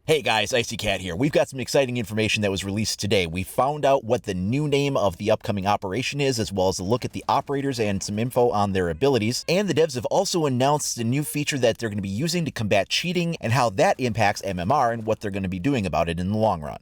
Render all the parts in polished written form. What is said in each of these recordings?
Hey guys, Icy Cat here. We've got some exciting information that was released today. We found out what the new name of the upcoming operation is, as well as a look at the operators and some info on their abilities. And the devs have also announced a new feature that they're going to be using to combat cheating and how that impacts MMR and what they're going to be doing about it in the long run.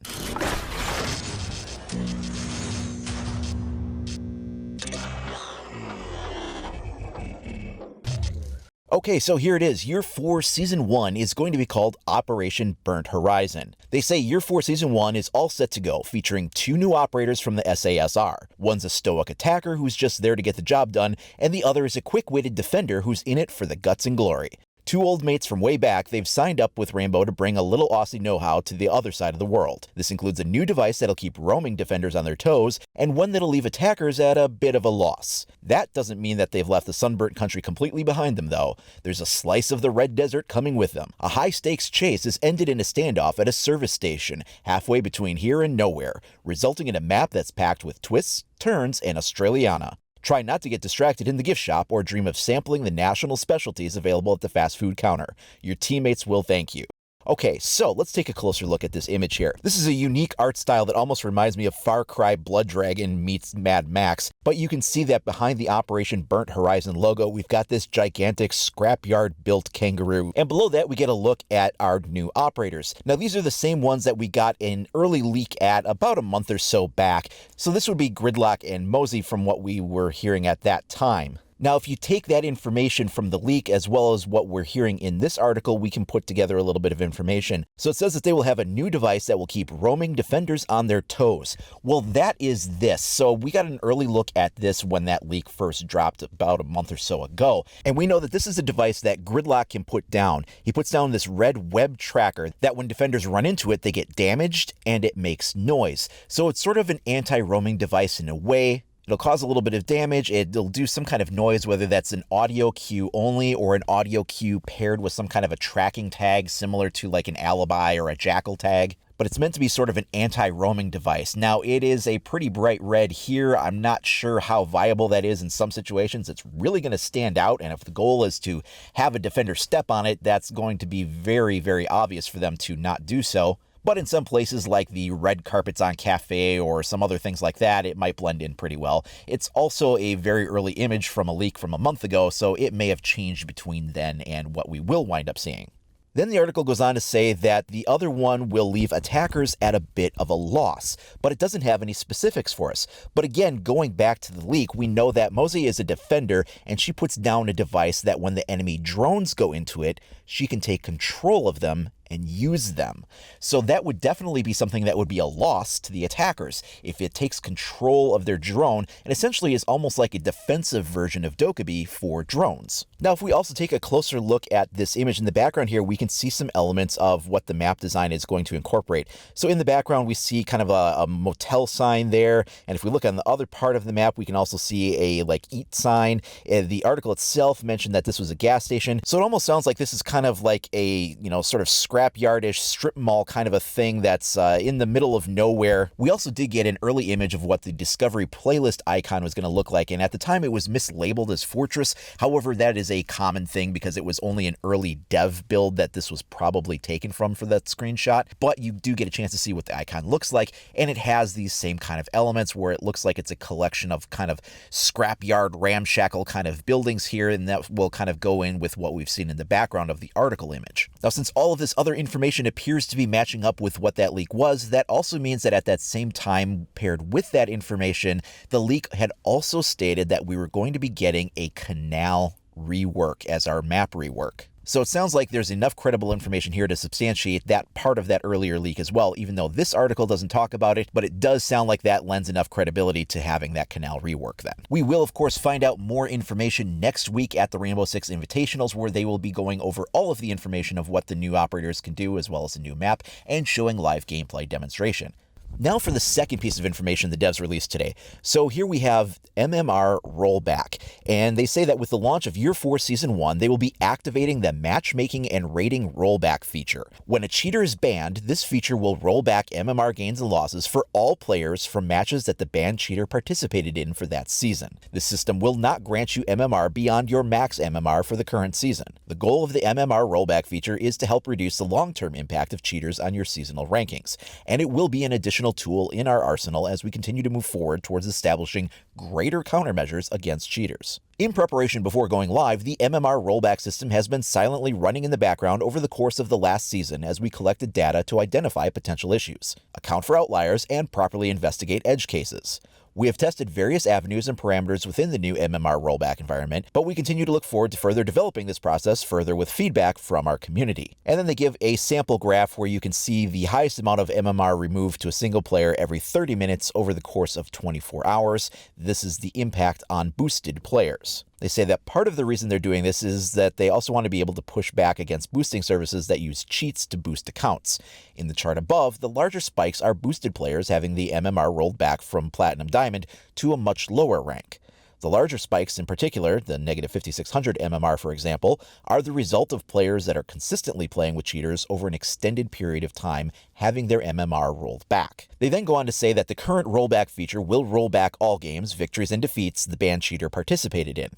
Okay, so here it is. Year 4 Season 1 is going to be called Operation Burnt Horizon. They say Year 4 Season 1 is all set to go, featuring 2 new operators from the SASR. One's a stoic attacker who's just there to get the job done, and the other is a quick-witted defender who's in it for the guts and glory. 2 old mates from way back, they've signed up with Rainbow to bring a little Aussie know-how to the other side of the world. This includes a new device that'll keep roaming defenders on their toes, and one that'll leave attackers at a bit of a loss. That doesn't mean that they've left the sunburnt country completely behind them, though. There's a slice of the red desert coming with them. A high-stakes chase has ended in a standoff at a service station, halfway between here and nowhere, resulting in a map that's packed with twists, turns, and Australiana. Try not to get distracted in the gift shop or dream of sampling the national specialties available at the fast food counter. Your teammates will thank you. Okay, so let's take a closer look at this image here. This is a unique art style that almost reminds me of Far Cry Blood Dragon meets Mad Max, but you can see that behind the Operation Burnt Horizon logo, we've got this gigantic scrapyard-built kangaroo, and below that we get a look at our new operators. Now these are the same ones that we got an early leak at about a month or so back, so this would be Gridlock and Mosey from what we were hearing at that time. Now, if you take that information from the leak as well as what we're hearing in this article, we can put together a little bit of information. So it says that they will have a new device that will keep roaming defenders on their toes. Well, that is this. So we got an early look at this when that leak first dropped about a month or so ago. And we know that this is a device that Gridlock can put down. He puts down this red web tracker that when defenders run into it, they get damaged and it makes noise. So it's sort of an anti-roaming device in a way. It'll cause a little bit of damage, it'll do some kind of noise, whether that's an audio cue only or an audio cue paired with some kind of a tracking tag similar to like an alibi or a jackal tag. But it's meant to be sort of an anti-roaming device. Now, it is a pretty bright red here. I'm not sure how viable that is in some situations. It's really going to stand out, and if the goal is to have a defender step on it, that's going to be very, very obvious for them to not do so. But in some places like the red carpets on cafe or some other things like that, it might blend in pretty well. It's also a very early image from a leak from a month ago, so it may have changed between then and what we will wind up seeing. Then the article goes on to say that the other one will leave attackers at a bit of a loss, but it doesn't have any specifics for us. But again, going back to the leak, we know that Mosey is a defender, and she puts down a device that when the enemy drones go into it, she can take control of them and use them. So that would definitely be something that would be a loss to the attackers if it takes control of their drone and essentially is almost like a defensive version of Dokkaebi for drones. Now, if we also take a closer look at this image in the background here, we can see some elements of what the map design is going to incorporate. So in the background, we see kind of a motel sign there. And if we look on the other part of the map, we can also see a like eat sign. The article itself mentioned that this was a gas station. So it almost sounds like this is kind of like a, sort of scrapyardish strip mall kind of a thing that's in the middle of nowhere. We also did get an early image of what the Discovery playlist icon was going to look like, and at the time it was mislabeled as Fortress. However, that is a common thing because it was only an early dev build that this was probably taken from for that screenshot, but you do get a chance to see what the icon looks like, and it has these same kind of elements where it looks like it's a collection of kind of scrapyard ramshackle kind of buildings here, and that will kind of go in with what we've seen in the background of the article image. Now, since all of this other information appears to be matching up with what that leak was, that also means that at that same time, paired with that information, the leak had also stated that we were going to be getting a canal rework as our map rework. So it sounds like there's enough credible information here to substantiate that part of that earlier leak as well, even though this article doesn't talk about it, but it does sound like that lends enough credibility to having that canal rework then. We will, of course, find out more information next week at the Rainbow Six Invitationals, where they will be going over all of the information of what the new operators can do, as well as the new map, and showing live gameplay demonstration. Now for the second piece of information the devs released today. So here we have MMR Rollback, and they say that with the launch of Year 4 Season 1, they will be activating the matchmaking and rating rollback feature. When a cheater is banned, this feature will roll back MMR gains and losses for all players from matches that the banned cheater participated in for that season. The system will not grant you MMR beyond your max MMR for the current season. The goal of the MMR rollback feature is to help reduce the long-term impact of cheaters on your seasonal rankings, and it will be an additional tool in our arsenal as we continue to move forward towards establishing greater countermeasures against cheaters. In preparation before going live, the MMR rollback system has been silently running in the background over the course of the last season as we collected data to identify potential issues, account for outliers, and properly investigate edge cases. We have tested various avenues and parameters within the new MMR rollback environment, but we continue to look forward to further developing this process further with feedback from our community. And then they give a sample graph where you can see the highest amount of MMR removed to a single player every 30 minutes over the course of 24 hours. This is the impact on boosted players. They say that part of the reason they're doing this is that they also want to be able to push back against boosting services that use cheats to boost accounts. In the chart above, the larger spikes are boosted players having the MMR rolled back from Platinum Diamond to a much lower rank. The larger spikes in particular, the negative 5600 MMR for example, are the result of players that are consistently playing with cheaters over an extended period of time having their MMR rolled back. They then go on to say that the current rollback feature will roll back all games, victories, and defeats the banned cheater participated in.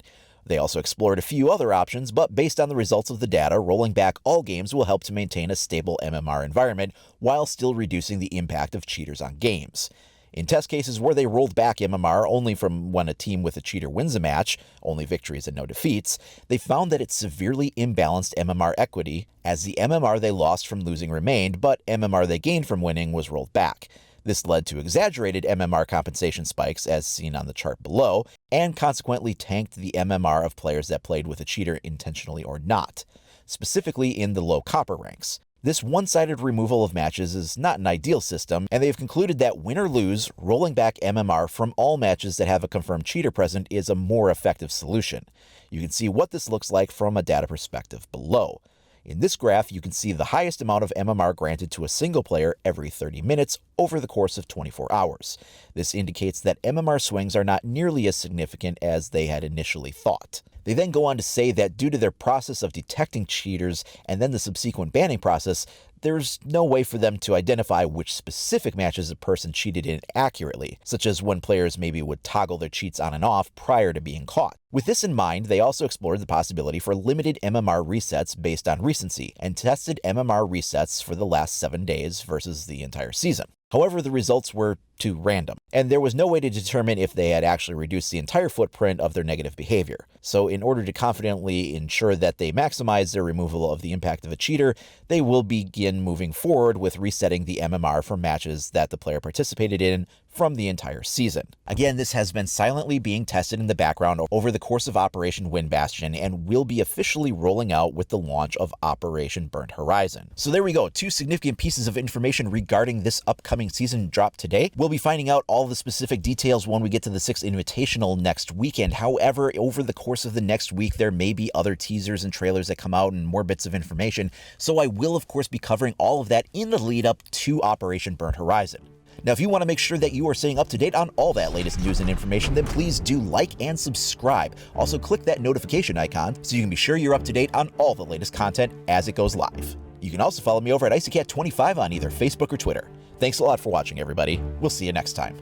They also explored a few other options, but based on the results of the data, rolling back all games will help to maintain a stable MMR environment while still reducing the impact of cheaters on games. In test cases where they rolled back MMR only from when a team with a cheater wins a match, only victories and no defeats, they found that it severely imbalanced MMR equity, as the MMR they lost from losing remained, but MMR they gained from winning was rolled back. This led to exaggerated MMR compensation spikes, as seen on the chart below, and consequently tanked the MMR of players that played with a cheater intentionally or not, specifically in the low copper ranks. This one-sided removal of matches is not an ideal system, and they have concluded that win or lose, rolling back MMR from all matches that have a confirmed cheater present is a more effective solution. You can see what this looks like from a data perspective below. In this graph, you can see the highest amount of MMR granted to a single player every 30 minutes over the course of 24 hours. This indicates that MMR swings are not nearly as significant as they had initially thought. They then go on to say that due to their process of detecting cheaters and then the subsequent banning process, there's no way for them to identify which specific matches a person cheated in accurately, such as when players maybe would toggle their cheats on and off prior to being caught. With this in mind, they also explored the possibility for limited MMR resets based on recency, and tested MMR resets for the last 7 days versus the entire season. However, the results were too random, and there was no way to determine if they had actually reduced the entire footprint of their negative behavior. So in order to confidently ensure that they maximize their removal of the impact of a cheater, they will begin moving forward with resetting the MMR for matches that the player participated in from the entire season. Again, this has been silently being tested in the background over the course of Operation Wind Bastion and will be officially rolling out with the launch of Operation Burnt Horizon. So there we go, 2 significant pieces of information regarding this upcoming season drop today. We'll be finding out all the specific details when we get to the 6th Invitational next weekend. However, over the course of the next week, there may be other teasers and trailers that come out and more bits of information. So I will, of course, be covering all of that in the lead up to Operation Burnt Horizon. Now, if you want to make sure that you are staying up to date on all that latest news and information, then please do like and subscribe. Also, click that notification icon so you can be sure you're up to date on all the latest content as it goes live. You can also follow me over at IcyCat25 on either Facebook or Twitter. Thanks a lot for watching, everybody. We'll see you next time.